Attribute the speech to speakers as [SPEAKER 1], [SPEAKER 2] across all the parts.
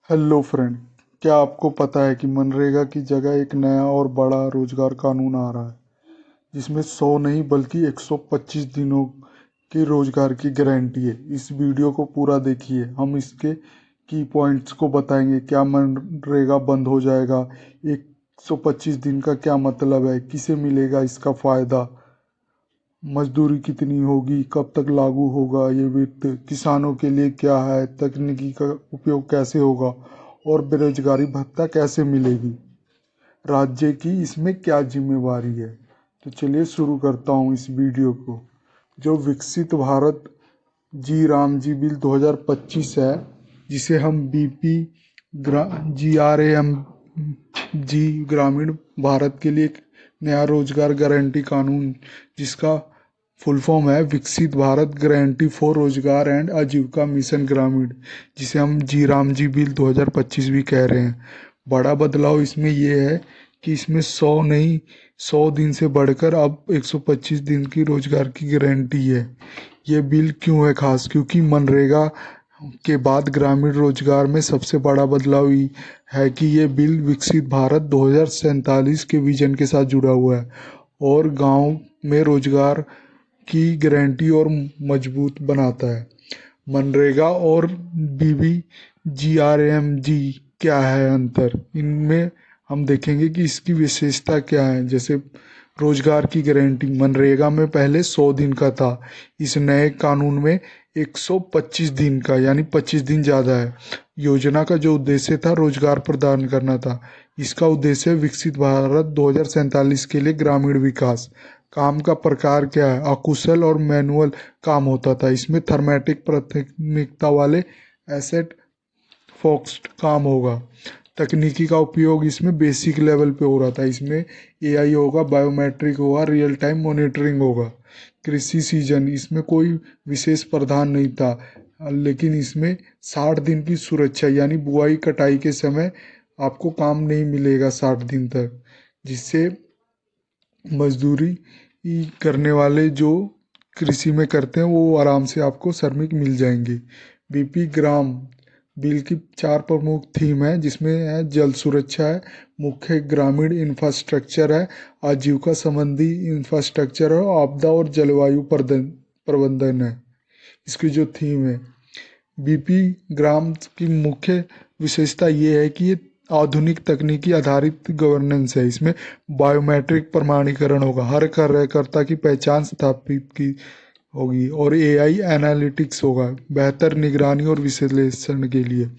[SPEAKER 1] Hello friend. क्या आपको पता है कि मनरेगा की जगह एक नया और बड़ा रोजगार कानून आ रहा है जिसमें 100 नहीं बल्कि 125 दिनों के रोजगार की गारंटी है। इस वीडियो को पूरा देखिए, हम इसके की पॉइंट्स को बताएंगे। क्या मनरेगा बंद हो जाएगा? 125 दिन का क्या मतलब है? किसे मिलेगा इसका फायदा? मजदूरी कितनी होगी? कब तक लागू होगा ये वित्त? किसानों के लिए क्या है? तकनीकी का उपयोग कैसे होगा? और बेरोजगारी भत्ता कैसे मिलेगी? राज्य की इसमें क्या जिम्मेवारी है? तो चलिए शुरू करता हूँ इस वीडियो को। जो विकसित भारत जी राम जी बिल 2025 है, जिसे हम बीपी GRAM जी ग्रामीण भारत के लिए एक नया रोजगार गारंटी कानून, जिसका फुल फॉर्म है विकसित भारत गारंटी फॉर रोजगार एंड आजीविका मिशन ग्रामीण, जिसे हम जी राम जी बिल 2025 भी कह रहे हैं। बड़ा बदलाव इसमें यह है कि इसमें 100 नहीं, 100 दिन से बढ़कर अब 125 दिन की रोजगार की गारंटी है। ये बिल क्यों है खास? क्योंकि मनरेगा के बाद ग्रामीण रोजगार में सबसे बड़ा बदलाव ये है कि ये बिल विकसित भारत 2047 के विजन के साथ जुड़ा हुआ है और गांव में रोजगार की गारंटी और मजबूत बनाता है। मनरेगा और BBGRMG क्या है अंतर? इनमें हम देखेंगे कि इसकी विशेषता क्या है। जैसे रोजगार की गारंटी मनरेगा में पहले 100 दिन का था, इस नए कानून में 125 दिन का, यानी 25 दिन ज़्यादा है। योजना का जो उद्देश्य था रोजगार प्रदान करना था। इसका उद्देश्य विकसित भारत 2047 के लिए ग्रामीण विकास। काम का प्रकार क्या है? अकुशल और मैनुअल काम होता था। इसमें थर्मेटिक प्राथमिकता वाले एसेट फोकस्ड काम होगा। तकनीकी का उपयोग इसमें बेसिक लेवल पे हो रहा था। इसमें AI होगा, बायोमेट्रिक होगा, रियल टाइम मॉनिटरिंग होगा। कृषि सीजन इसमें कोई विशेष प्रावधान नहीं था, लेकिन इसमें 60 दिन की सुरक्षा, यानी बुआई कटाई के समय आपको काम नहीं मिलेगा 60 दिन तक, जिससे मजदूरी करने वाले जो कृषि में करते हैं वो आराम से आपको श्रमिक मिल जाएंगे। बीपी ग्राम बिल की 4 प्रमुख थीम है, जिसमें है जल सुरक्षा है, मुख्य ग्रामीण इंफ्रास्ट्रक्चर है, आजीविका संबंधी इंफ्रास्ट्रक्चर है, आपदा और जलवायु प्रबंधन है। इसकी जो थीम है बीपी ग्राम की मुख्य विशेषता ये है कि ये आधुनिक तकनीकी आधारित गवर्नेंस है। इसमें बायोमेट्रिक प्रमाणीकरण होगा, हर कार्यकर्ता की पहचान स्थापित की होगी, और AI एनालिटिक्स होगा बेहतर निगरानी और विश्लेषण के लिए।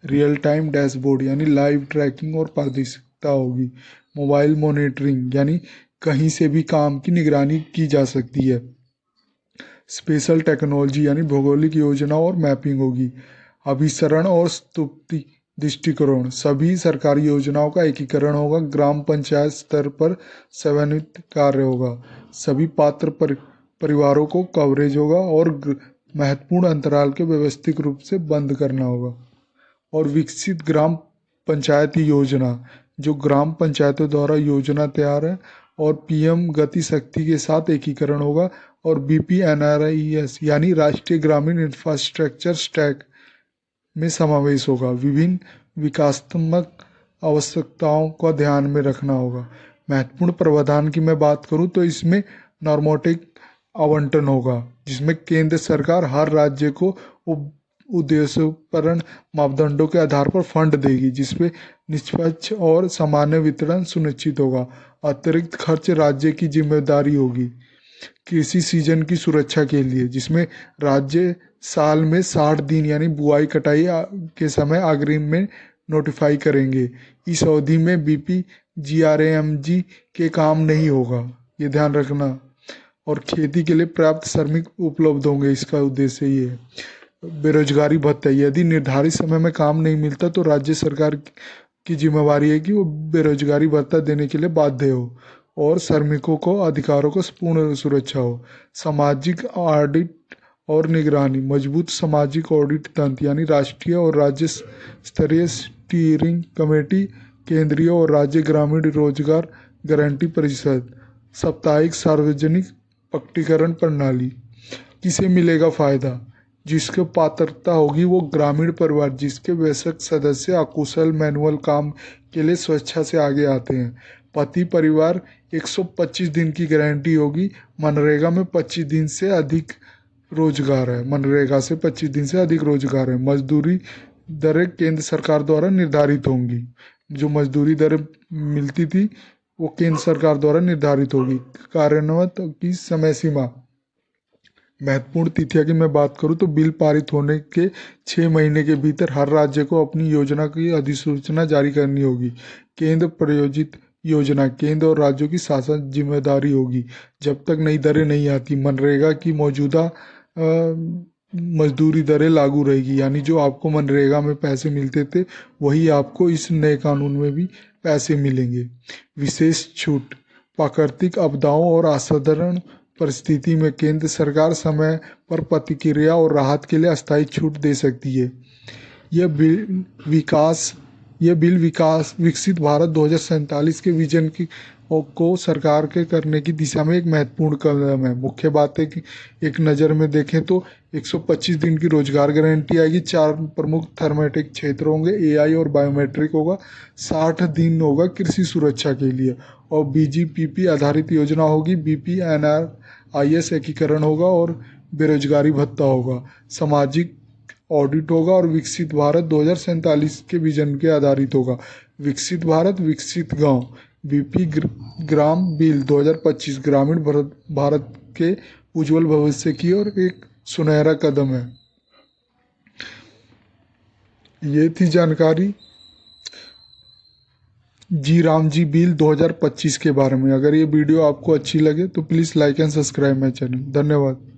[SPEAKER 1] रियल टाइम डैशबोर्ड यानी लाइव ट्रैकिंग और पारदर्शिता होगी। मोबाइल मॉनिटरिंग यानी कहीं से भी काम की निगरानी की जा सकती है। स्पेशल टेक्नोलॉजी यानी भौगोलिक योजना और मैपिंग होगी। अभिसरण और स्तुति दृष्टिकोण, सभी सरकारी योजनाओं का एकीकरण होगा। ग्राम पंचायत स्तर पर समन्वित कार्य होगा। सभी पात्र परिवारों को कवरेज होगा और महत्वपूर्ण अंतराल के व्यवस्थित रूप से बंद करना होगा। और विकसित ग्राम पंचायती योजना, जो ग्राम पंचायतों द्वारा योजना तैयार है और PM गति शक्ति के साथ एकीकरण होगा। और BPNRIS यानी राष्ट्रीय ग्रामीण इंफ्रास्ट्रक्चर स्टैक में समावेश होगा। विभिन्न विकासात्मक आवश्यकताओं का ध्यान में रखना होगा। महत्वपूर्ण प्रावधान की मैं बात करूं तो इसमें नॉर्मेटिक आवंटन होगा, जिसमें केंद्र सरकार हर राज्य को उद्देश्यपूर्ण मापदंडों के आधार पर फंड देगी, जिसमें निष्पक्ष और सामान्य वितरण सुनिश्चित होगा। अतिरिक्त खर्च राज्य की जिम्मेदारी होगी। कृषि सीजन की सुरक्षा के लिए, जिसमें राज्य साल में 60 दिन यानी बुआई कटाई के समय अग्रिम में नोटिफाई करेंगे। इस अवधि में BPGRAMG के काम नहीं होगा, ये ध्यान रखना। और खेती के लिए पर्याप्त श्रमिक उपलब्ध होंगे, इसका उद्देश्य ये है। बेरोजगारी भत्ता, यदि निर्धारित समय में काम नहीं मिलता तो राज्य सरकार की जिम्मेवारी है कि वो बेरोजगारी भत्ता देने के लिए बाध्य हो और श्रमिकों को अधिकारों को पूर्ण सुरक्षा हो। सामाजिक ऑडिट और निगरानी, मजबूत सामाजिक ऑडिट तंत्र यानी राष्ट्रीय और राज्य स्तरीय स्टीयरिंग कमेटी, केंद्रीय और राज्य ग्रामीण रोजगार गारंटी परिषद, साप्ताहिक सार्वजनिक प्रकटीकरण प्रणाली। किसे मिलेगा फायदा? जिसकी पात्रता होगी वो ग्रामीण परिवार जिसके वयस्क सदस्य अकुशल मैनुअल काम के लिए स्वेच्छा से आगे आते हैं। पति परिवार 125 दिन की गारंटी होगी। मनरेगा में 25 दिन से अधिक रोजगार है। मनरेगा से 25 दिन से अधिक रोजगार है। मजदूरी दरें केंद्र सरकार द्वारा निर्धारित होंगी। जो मजदूरी दरें मिलती थी वो केंद्र सरकार द्वारा निर्धारित होगी। कार्यान्वयन की समय सीमा, महत्वपूर्ण तिथियां की मैं बात करूं तो बिल पारित होने के 6 महीने के भीतर हर राज्य को अपनी योजना की अधिसूचना जारी करनी होगी। केंद्र प्रायोजित योजना केंद्र और राज्यों की शासन जिम्मेदारी होगी जब तक नई दरें नहीं आती। मनरेगा की मौजूदा मजदूरी दरें लागू रहेगी, यानी जो आपको मनरेगा में पैसे मिलते थे वही आपको इस नए कानून में भी पैसे मिलेंगे। विशेष छूट, प्राकृतिक आपदाओं और असाधारण परिस्थिति में केंद्र सरकार समय पर प्रतिक्रिया और राहत के लिए अस्थायी छूट दे सकती है। यह बिल विकसित भारत 2047 के विजन की को सरकार के करने की दिशा में एक महत्वपूर्ण कदम है। मुख्य बात है कि एक नज़र में देखें तो 125 दिन की रोजगार गारंटी आएगी। 4 प्रमुख थर्मेटिक क्षेत्र होंगे, एआई और बायोमेट्रिक होगा। 60 दिन होगा कृषि सुरक्षा के लिए और बीजीपीपी आधारित योजना होगी। बीपीएनआरआईएस एकीकरण होगा और बेरोजगारी भत्ता होगा। सामाजिक ऑडिट होगा और विकसित भारत 2047 के विजन के आधारित होगा। विकसित भारत विकसित गांव, बीपी ग्राम बिल 2025 ग्रामीण भारत के उज्जवल भविष्य की ओर एक सुनहरा कदम है। ये थी जानकारी जी राम जी बिल 2025 के बारे में। अगर ये वीडियो आपको अच्छी लगे तो please like and subscribe my channel. धन्यवाद।